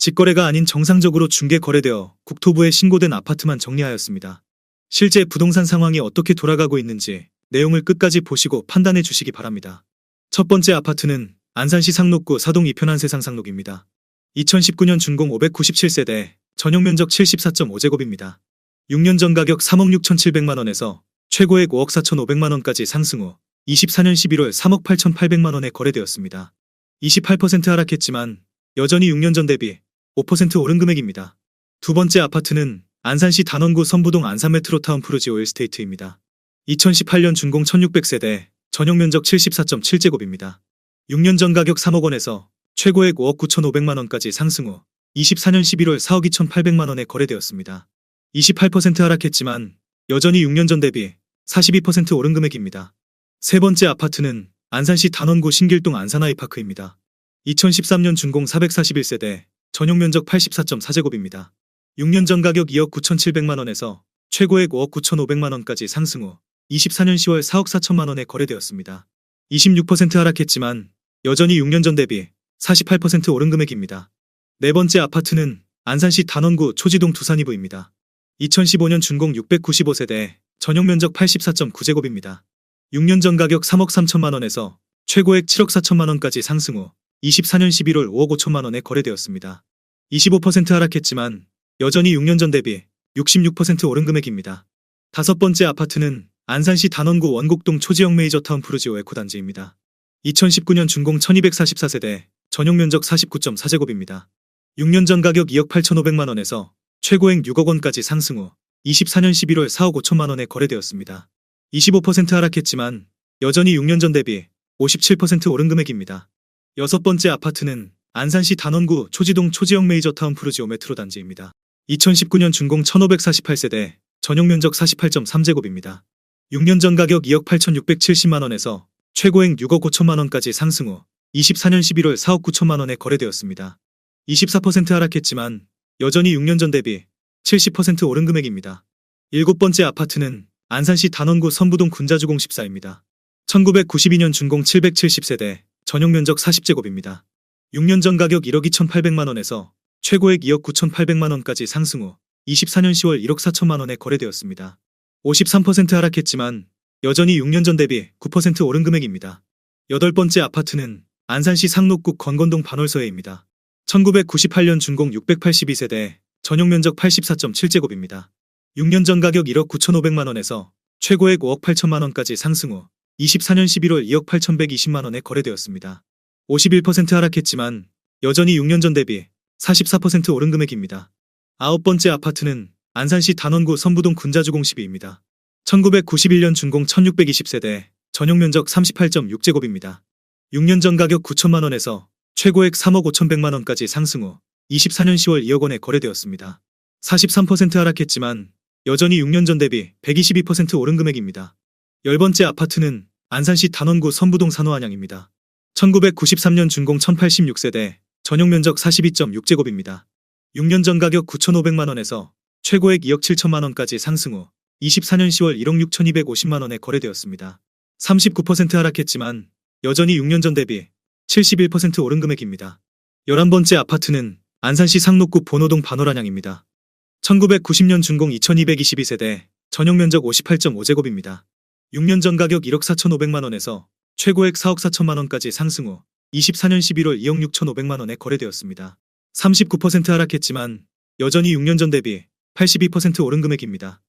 직거래가 아닌 정상적으로 중개 거래되어 국토부에 신고된 아파트만 정리하였습니다. 실제 부동산 상황이 어떻게 돌아가고 있는지 내용을 끝까지 보시고 판단해 주시기 바랍니다. 첫 번째 아파트는 안산시 상록구 사동 2편 한세상 상록입니다. 2019년 준공 597세대, 전용면적 74.5제곱입니다. 6년 전 가격 3억 6,700만원에서 최고액 5억 4,500만원까지 상승 후 24년 11월 3억 8,800만원에 거래되었습니다. 28% 하락했지만 여전히 6년 전 대비 5% 오른 금액입니다. 두 번째 아파트는 안산시 단원구 선부동 안산메트로타운 푸르지 오일스테이트입니다. 2018년 준공 1600세대, 전용면적 74.7제곱입니다. 6년 전 가격 3억원에서 최고액 5억 9,500만원까지 상승 후 24년 11월 4억 2,800만원에 거래되었습니다. 28% 하락했지만 여전히 6년 전 대비 42% 오른 금액입니다. 세 번째 아파트는 안산시 단원구 신길동 안산아이파크입니다. 2013년 준공 441세대, 전용면적 84.4제곱입니다. 6년 전 가격 2억 9,700만원에서 최고액 5억 9,500만원까지 상승 후 24년 10월 4억 4천만원에 거래되었습니다. 26% 하락했지만 여전히 6년 전 대비 48% 오른 금액입니다. 네 번째 아파트는 안산시 단원구 초지동 두산이부입니다. 2015년 준공 695세대, 전용면적 84.9제곱입니다. 6년 전 가격 3억 3천만원에서 최고액 7억 4천만원까지 상승 후 24년 11월 5억 5천만원에 거래되었습니다. 25% 하락했지만 여전히 6년 전 대비 66% 오른 금액입니다. 다섯 번째 아파트는 안산시 단원구 원곡동 초지형 메이저타운 푸르지오 에코단지입니다. 2019년 준공 1244세대, 전용면적 49.4제곱입니다. 6년 전 가격 2억 8,500만원에서 최고액 6억원까지 상승 후 24년 11월 4억 5천만원에 거래되었습니다. 25% 하락했지만 여전히 6년 전 대비 57% 오른 금액입니다. 여섯 번째 아파트는 안산시 단원구 초지동 초지형 메이저타운 푸르지오 메트로단지입니다. 2019년 준공 1548세대, 전용면적 48.3제곱입니다. 6년 전 가격 2억 8,670만원에서 최고액 6억 5천만원까지 상승 후 24년 11월 4억 9천만원에 거래되었습니다. 24% 하락했지만 여전히 6년 전 대비 70% 오른 금액입니다. 일곱 번째 아파트는 안산시 단원구 선부동 군자주공 14입니다. 1992년 준공 770세대, 전용면적 40제곱입니다. 6년 전 가격 1억 2,800만원에서 최고액 2억 9,800만원까지 상승 후 24년 10월 1억 4천만원에 거래되었습니다. 53% 하락했지만 여전히 6년 전 대비 9% 오른 금액입니다. 여덟 번째 아파트는 안산시 상록구 건건동 반월서해입니다. 1998년 준공 682세대, 전용면적 84.7제곱입니다. 6년 전 가격 1억 9,500만원에서 최고액 5억 8천만원까지 상승 후 24년 11월 2억 8,120만원에 거래되었습니다. 51% 하락했지만 여전히 6년 전 대비 44% 오른 금액입니다. 아홉 번째 아파트는 안산시 단원구 선부동 군자주공 12입니다. 1991년 준공 1620세대, 전용면적 38.6제곱입니다. 6년 전 가격 9천만원에서 최고액 3억 5,100만원까지 상승 후 24년 10월 2억원에 거래되었습니다. 43% 하락했지만 여전히 6년 전 대비 122% 오른 금액입니다. 열 번째 아파트는 안산시 단원구 선부동 산호안양입니다. 1993년 준공 1086세대, 전용면적 42.6제곱입니다. 6년 전 가격 9,500만원에서 최고액 2억 7천만원까지 상승 후 24년 10월 1억 6,250만원에 거래되었습니다. 39% 하락했지만 여전히 6년 전 대비 71% 오른 금액입니다. 11번째 아파트는 안산시 상록구 본호동 반월안양입니다. 1990년 준공 2222세대, 전용면적 58.5제곱입니다. 6년 전 가격 1억 4,500만원에서 최고액 4억 4천만원까지 상승 후 24년 11월 2억 6,500만원에 거래되었습니다. 39% 하락했지만 여전히 6년 전 대비 82% 오른 금액입니다.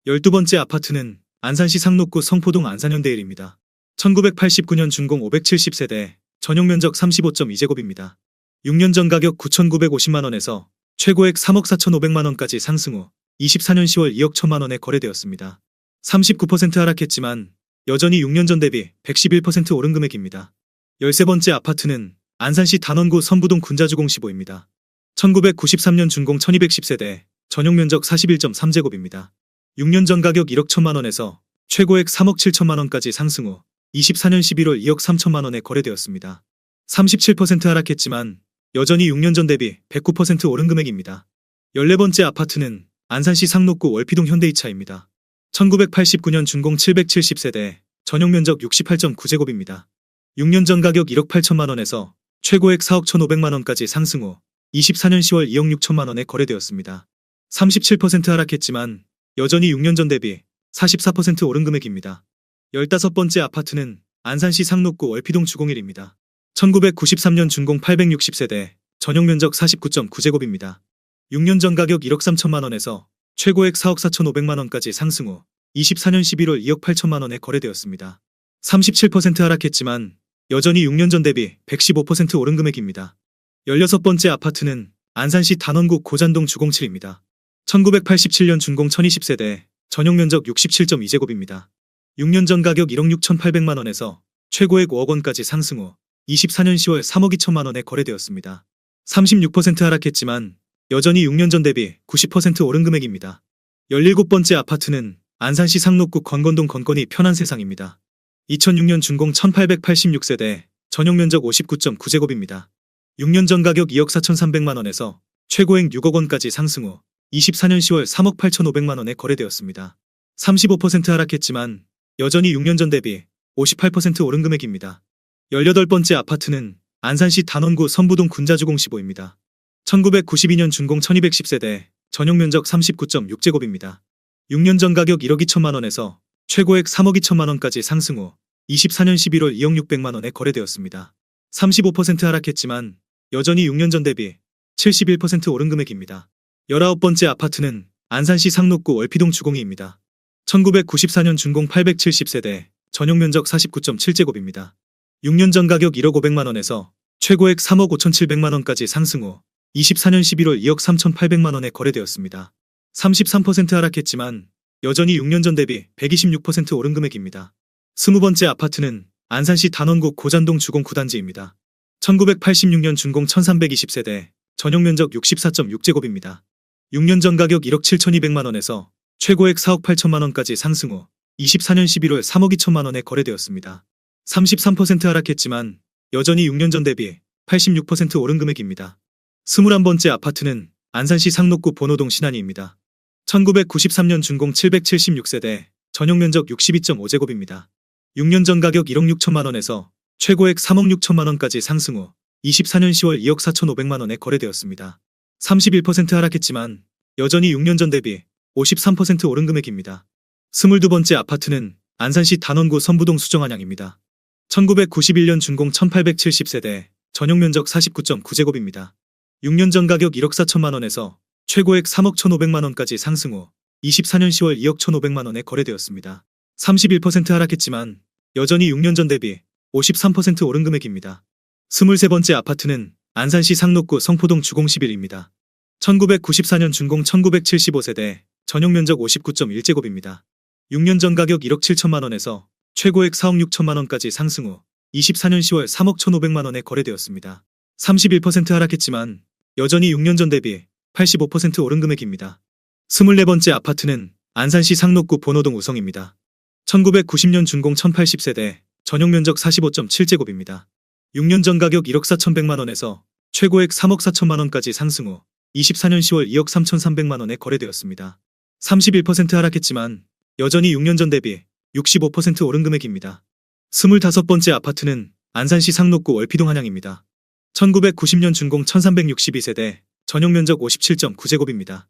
12번째 아파트는 안산시 상록구 성포동 안산현대일입니다. 1989년 준공 570세대, 전용면적 35.2제곱입니다. 6년 전 가격 9,950만원에서 최고액 3억 4,500만원까지 상승 후 24년 10월 2억 1천만원에 거래되었습니다. 39% 하락했지만 여전히 6년 전 대비 111% 오른 금액입니다. 13번째 아파트는 안산시 단원구 선부동 군자주공 15입니다. 1993년 준공 1210세대, 전용면적 41.3제곱입니다. 6년 전 가격 1억 1천만원에서 최고액 3억 7천만원까지 상승 후 24년 11월 2억 3천만원에 거래되었습니다. 37% 하락했지만 여전히 6년 전 대비 109% 오른 금액입니다. 14번째 아파트는 안산시 상록구 월피동 현대이차입니다. 1989년 준공 770세대, 전용면적 68.9제곱입니다. 6년 전 가격 1억 8천만원에서 최고액 4억 1,500만원까지 상승 후 24년 10월 2억 6천만 원에 거래되었습니다. 37% 하락했지만 여전히 6년 전 대비 44% 오른 금액입니다. 15번째 아파트는 안산시 상록구 월피동 주공일입니다. 1993년 준공 860세대, 전용 면적 49.9제곱입니다. 6년 전 가격 1억 3천만 원에서 최고액 4억 4천5백만 원까지 상승 후 24년 11월 2억 8천만 원에 거래되었습니다. 37% 하락했지만 여전히 6년 전 대비 115% 오른 금액입니다. 16번째 아파트는 안산시 단원구 고잔동 주공칠입니다. 1987년 준공 1020세대, 전용 면적 67.2제곱입니다. 6년 전 가격 1억 6천8백만 원에서 최고액 5억 원까지 상승 후 24년 10월 3억 2천만 원에 거래되었습니다. 36% 하락했지만 여전히 6년 전 대비 90% 오른 금액입니다. 17번째 아파트는 안산시 상록구 건건동 건건이 편한 세상입니다. 2006년 준공 1886세대, 전용 면적 59.9제곱입니다. 6년 전 가격 2억 4천3백만 원에서 최고액 6억 원까지 상승 후 24년 10월 3억 8천5백만 원에 거래되었습니다. 35% 하락했지만 여전히 6년 전 대비 58% 오른 금액입니다. 18번째 아파트는 안산시 단원구 선부동 군자주공 15입니다. 1992년 준공 1210세대, 전용 면적 39.6제곱입니다. 6년 전 가격 1억 2천만 원에서 최고액 3억 2천만 원까지 상승 후 24년 11월 2억 6백만 원에 거래되었습니다. 35% 하락했지만 여전히 6년 전 대비 71% 오른 금액입니다. 19번째 아파트는 안산시 상록구 월피동 주공이입니다. 1994년 준공 870세대, 전용 면적 49.7제곱입니다. 6년 전 가격 1억 5백만 원에서 최고액 3억 5천7백만 원까지 상승 후 24년 11월 2억 3천8백만 원에 거래되었습니다. 33% 하락했지만 여전히 6년 전 대비 126% 오른 금액입니다. 20번째 아파트는 안산시 단원구 고잔동 주공 9단지입니다. 1986년 준공 1320세대, 전용 면적 64.6제곱입니다. 6년 전 가격 1억 7천2백만 원에서 최고액 4억 8천만 원까지 상승 후 24년 11월 3억 2천만 원에 거래되었습니다. 33% 하락했지만 여전히 6년 전 대비 86% 오른 금액입니다. 21번째 아파트는 안산시 상록구 본호동 신안이입니다. 1993년 준공 776세대, 전용 면적 62.5제곱입니다. 6년 전 가격 1억 6천만 원에서 최고액 3억 6천만 원까지 상승 후 24년 10월 2억 4천5백만 원에 거래되었습니다. 31% 하락했지만 여전히 6년 전 대비 53% 오른 금액입니다. 22번째 아파트는 안산시 단원구 선부동 수정한양입니다. 1991년 준공 1870세대, 전용 면적 49.9제곱입니다. 6년 전 가격 1억 4천만 원에서 최고액 3억 1,500만 원까지 상승 후 24년 10월 2억 1,500만 원에 거래되었습니다. 31% 하락했지만 여전히 6년 전 대비 53% 오른 금액입니다. 23번째 아파트는 안산시 상록구 성포동 주공 11입니다. 1994년 준공 1975세대, 전용 면적 59.1제곱입니다. 6년 전 가격 1억 7천만 원에서 최고액 4억 6천만 원까지 상승 후 24년 10월 3억 1,500만 원에 거래되었습니다. 31% 하락했지만 여전히 6년 전 대비 85% 오른 금액입니다. 24번째 아파트는 안산시 상록구 본호동 우성입니다. 1990년 준공 1080세대, 전용 면적 45.7제곱입니다. 6년 전 가격 1억 4천백만 원에서 최고액 3억 4천만 원까지 상승 후 24년 10월 2억 3천3백만 원에 거래되었습니다. 31% 하락했지만 여전히 6년 전 대비 65% 오른 금액입니다. 25번째 아파트는 안산시 상록구 월피동 한양입니다. 1990년 준공 1362세대, 전용 면적 57.9제곱입니다.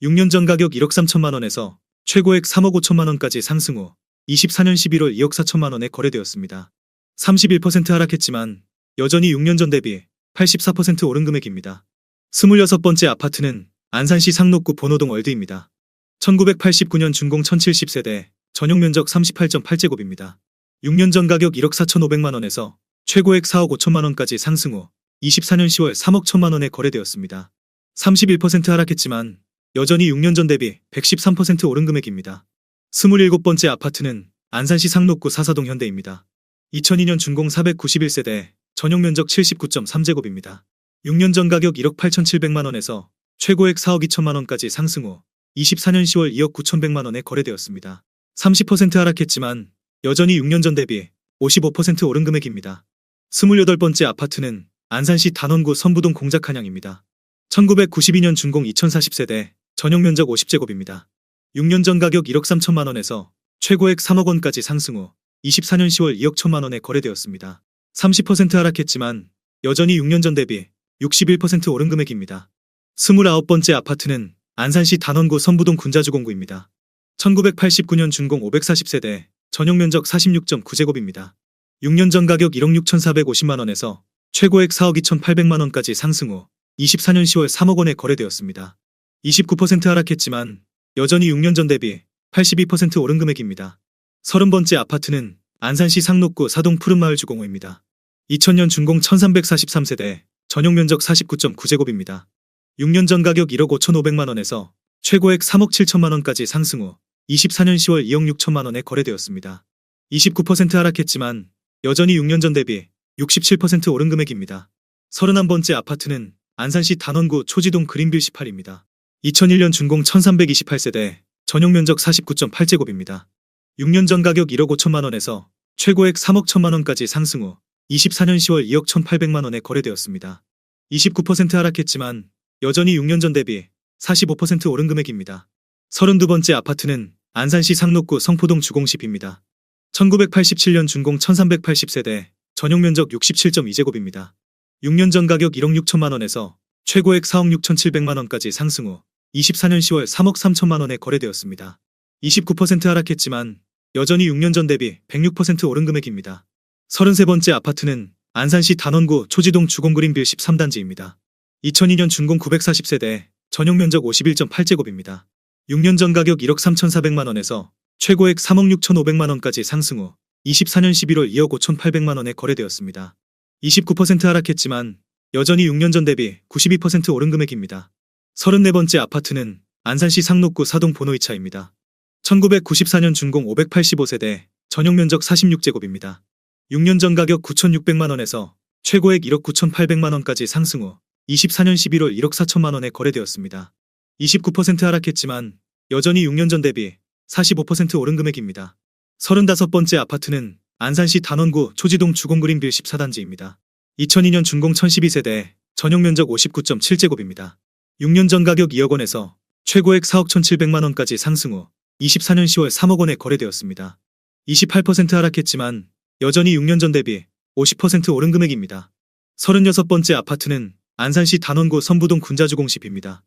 6년 전 가격 1억 3천만 원에서 최고액 3억 5천만 원까지 상승 후 24년 11월 2억 4천만 원에 거래되었습니다. 31% 하락했지만 여전히 6년 전 대비 84% 오른 금액입니다. 26번째 아파트는 안산시 상록구 본호동 월드입니다. 1989년 준공 1070세대, 전용 면적 38.8제곱입니다. 6년 전 가격 1억 4천5백만 원에서 최고액 4억 5천만 원까지 상승 후 24년 10월 3억 1천만 원에 거래되었습니다. 31% 하락했지만 여전히 6년 전 대비 113% 오른 금액입니다. 27번째 아파트는 안산시 상록구 사사동 현대입니다. 2002년 준공 491세대, 전용 면적 79.3제곱입니다. 6년 전 가격 1억 8천7백만 원에서 최고액 4억 2천만 원까지 상승 후 24년 10월 2억 9천백만 원에 거래되었습니다. 30% 하락했지만 여전히 6년 전 대비 55% 오른 금액입니다. 28번째 아파트는 안산시 단원구 선부동 공작한양입니다. 1992년 준공 2040세대, 전용 면적 50제곱입니다. 6년 전 가격 1억 3천만 원에서 최고액 3억 원까지 상승 후 24년 10월 2억 1천만 원에 거래되었습니다. 30% 하락했지만 여전히 6년 전 대비 61% 오른 금액입니다. 29번째 아파트는 안산시 단원구 선부동 군자주공구입니다. 1989년 준공 540세대, 전용 면적 46.9제곱입니다. 6년 전 가격 1억 6,450만원에서 최고액 4억 2,800만원까지 상승 후 24년 10월 3억 원에 거래되었습니다. 29% 하락했지만 여전히 6년 전 대비 82% 오른 금액입니다. 30번째 아파트는 안산시 상록구 사동 푸른마을 주공호입니다. 2000년 준공 1343세대, 전용 면적 49.9제곱입니다. 6년 전 가격 1억 5,500만원에서 최고액 3억 7천만원까지 상승 후 24년 10월 2억 6천만원에 거래되었습니다. 29% 하락했지만 여전히 6년 전 대비 67% 오른 금액입니다. 31번째 아파트는 안산시 단원구 초지동 그린빌 18입니다. 2001년 준공 1328세대, 전용 면적 49.8제곱입니다. 6년 전 가격 1억 5천만원에서 최고액 3억 1천만원까지 상승 후 24년 10월 2억 1,800만원에 거래되었습니다. 29% 하락했지만 여전히 6년 전 대비 45% 오른 금액입니다. 32번째 아파트는 안산시 상록구 성포동 주공10입니다. 1987년 준공 1380세대, 전용 면적 67.2제곱입니다. 6년 전 가격 1억 6천만원에서 최고액 4억 6,700만원까지 상승 후 24년 10월 3억 3천만원에 거래되었습니다. 29% 하락했지만 여전히 6년 전 대비 106% 오른 금액입니다. 33번째 아파트는 안산시 단원구 초지동 주공그린빌 13단지입니다. 2002년 준공 940세대, 전용 면적 51.8제곱입니다. 6년 전 가격 1억 3,400만원에서 최고액 3억 6,500만원까지 상승 후 24년 11월 2억 5,800만원에 거래되었습니다. 29% 하락했지만 여전히 6년 전 대비 92% 오른 금액입니다. 34번째 아파트는 안산시 상록구 사동 보노이차입니다. 1994년 준공 585세대, 전용 면적 46제곱입니다. 6년 전 가격 9,600만원에서 최고액 1억 9,800만원까지 상승 후 24년 11월 1억 4천만원에 거래되었습니다. 29% 하락했지만 여전히 6년 전 대비 45% 오른 금액입니다. 35번째 아파트는 안산시 단원구 초지동 주공그린빌 14단지입니다. 2002년 준공 1012세대, 전용 면적 59.7제곱입니다. 6년 전 가격 2억 원에서 최고액 4억 1,700만원까지 상승 후 24년 10월 3억 원에 거래되었습니다. 28% 하락했지만 여전히 6년 전 대비 50% 오른 금액입니다. 36번째 아파트는 안산시 단원구 선부동 군자주공10입니다.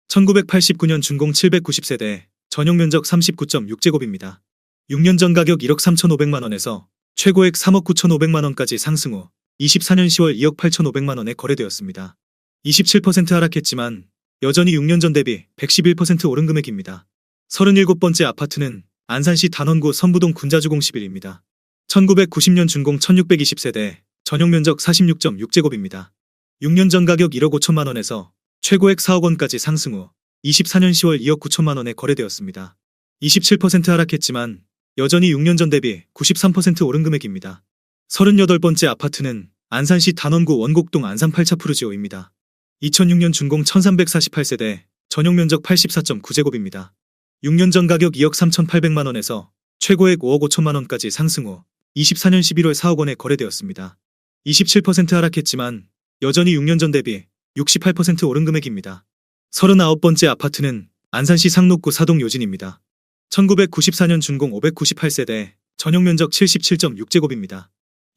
1989년 준공 790세대, 전용 면적 39.6제곱입니다. 6년 전 가격 1억 3,500만원에서 최고액 3억 9,500만원까지 상승 후 24년 10월 2억 8,500만원에 거래되었습니다. 27% 하락했지만 여전히 6년 전 대비 111% 오른 금액입니다. 37번째 아파트는 안산시 단원구 선부동 군자주공11입니다. 1990년 준공 1620세대, 전용 면적 46.6제곱입니다. 6년 전 가격 1억 5천만원에서 최고액 4억 원까지 상승 후 24년 10월 2억 9천만원에 거래되었습니다. 27% 하락했지만 여전히 6년 전 대비 93% 오른 금액입니다. 38번째 아파트는 안산시 단원구 원곡동 안산 8차 푸르지오입니다. 2006년 준공 1348세대, 전용 면적 84.9제곱입니다. 6년 전 가격 2억 3,800만원에서 최고액 5억 5천만원까지 상승 후 24년 11월 4억 원에 거래되었습니다. 27% 하락했지만 여전히 6년 전 대비 68% 오른 금액입니다. 39번째 아파트는 안산시 상록구 사동 요진입니다. 1994년 준공 598세대, 전용 면적 77.6제곱입니다.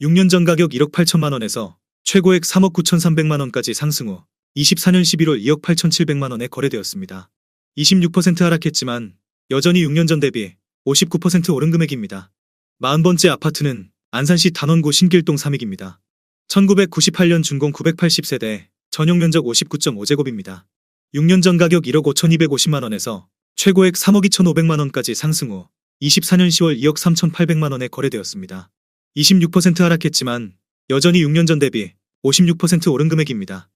6년 전 가격 1억 8천만원에서 최고액 3억 9,300만원까지 상승 후 24년 11월 2억 8,700만원에 거래되었습니다. 26% 하락했지만 여전히 6년 전 대비 59% 오른 금액입니다. 40번째 아파트는 안산시 단원구 신길동 3익입니다. 1998년 준공 980세대, 전용 면적 59.5제곱입니다. 6년 전 가격 1억 5,250만원에서 최고액 3억 2,500만원까지 상승 후 24년 10월 2억 3,800만원에 거래되었습니다. 26% 하락했지만 여전히 6년 전 대비 56% 오른 금액입니다.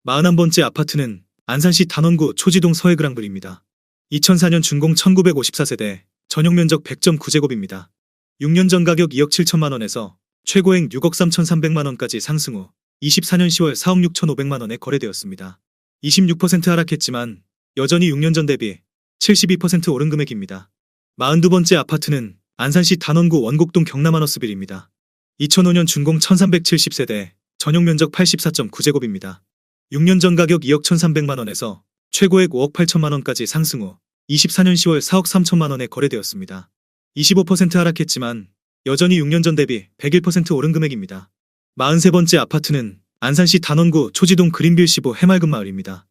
41번째 아파트는 안산시 단원구 초지동 서해그랑블입니다. 2004년 준공 1954세대, 전용 면적 100.9제곱입니다. 6년 전 가격 2억 7천만원에서 최고액 6억 3,300만원까지 상승 후 24년 10월 4억 6,500만원에 거래되었습니다. 26% 하락했지만 여전히 6년 전 대비 72% 오른 금액입니다. 42번째 아파트는 안산시 단원구 원곡동 경남하너스빌입니다. 2005년 준공 1370세대, 전용 면적 84.9제곱입니다. 6년 전 가격 2억 1,300만원에서 최고액 5억 8천만원까지 상승 후 24년 10월 4억 3천만원에 거래되었습니다. 25% 하락했지만 여전히 6년 전 대비 101% 오른 금액입니다. 43번째 아파트는 안산시 단원구 초지동 그린빌 15 해맑은 마을입니다.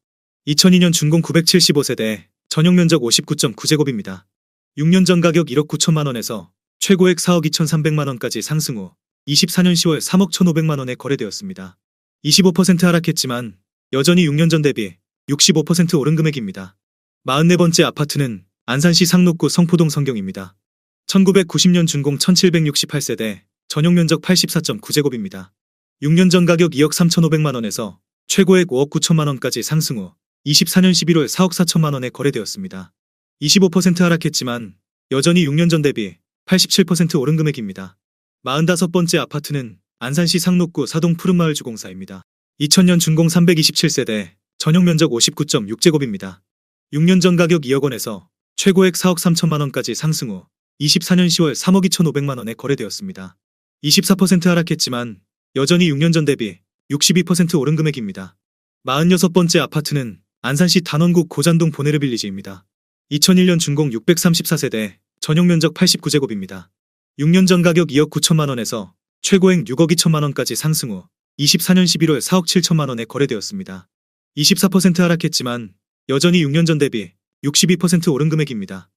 2002년 준공 975세대, 전용 면적 59.9제곱입니다. 6년 전 가격 1억 9천만 원에서 최고액 4억 2,300만 원까지 상승 후 24년 10월 3억 1,500만 원에 거래되었습니다. 25% 하락했지만 여전히 6년 전 대비 65% 오른 금액입니다. 44번째 아파트는 안산시 상록구 성포동 성경입니다. 1990년 준공 1768세대, 전용 면적 84.9제곱입니다. 6년 전 가격 2억 3,500만 원에서 최고액 5억 9천만 원까지 상승 후 24년 11월 4억 4천만 원에 거래되었습니다. 25% 하락했지만 여전히 6년 전 대비 87% 오른 금액입니다. 45번째 아파트는 안산시 상록구 사동 푸른마을 주공사입니다. 2000년 준공 327세대, 전용 면적 59.6제곱입니다. 6년 전 가격 2억 원에서 최고액 4억 3천만 원까지 상승 후 24년 10월 3억 2,500만 원에 거래되었습니다. 24% 하락했지만 여전히 6년 전 대비 62% 오른 금액입니다. 46번째 아파트는 안산시 단원구 고잔동 보네르 빌리지입니다. 2001년 준공 634세대, 전용 면적 89제곱입니다. 6년 전 가격 2억 9천만 원에서 최고액 6억 2천만 원까지 상승 후 24년 11월 4억 7천만 원에 거래되었습니다. 24% 하락했지만 여전히 6년 전 대비 62% 오른 금액입니다.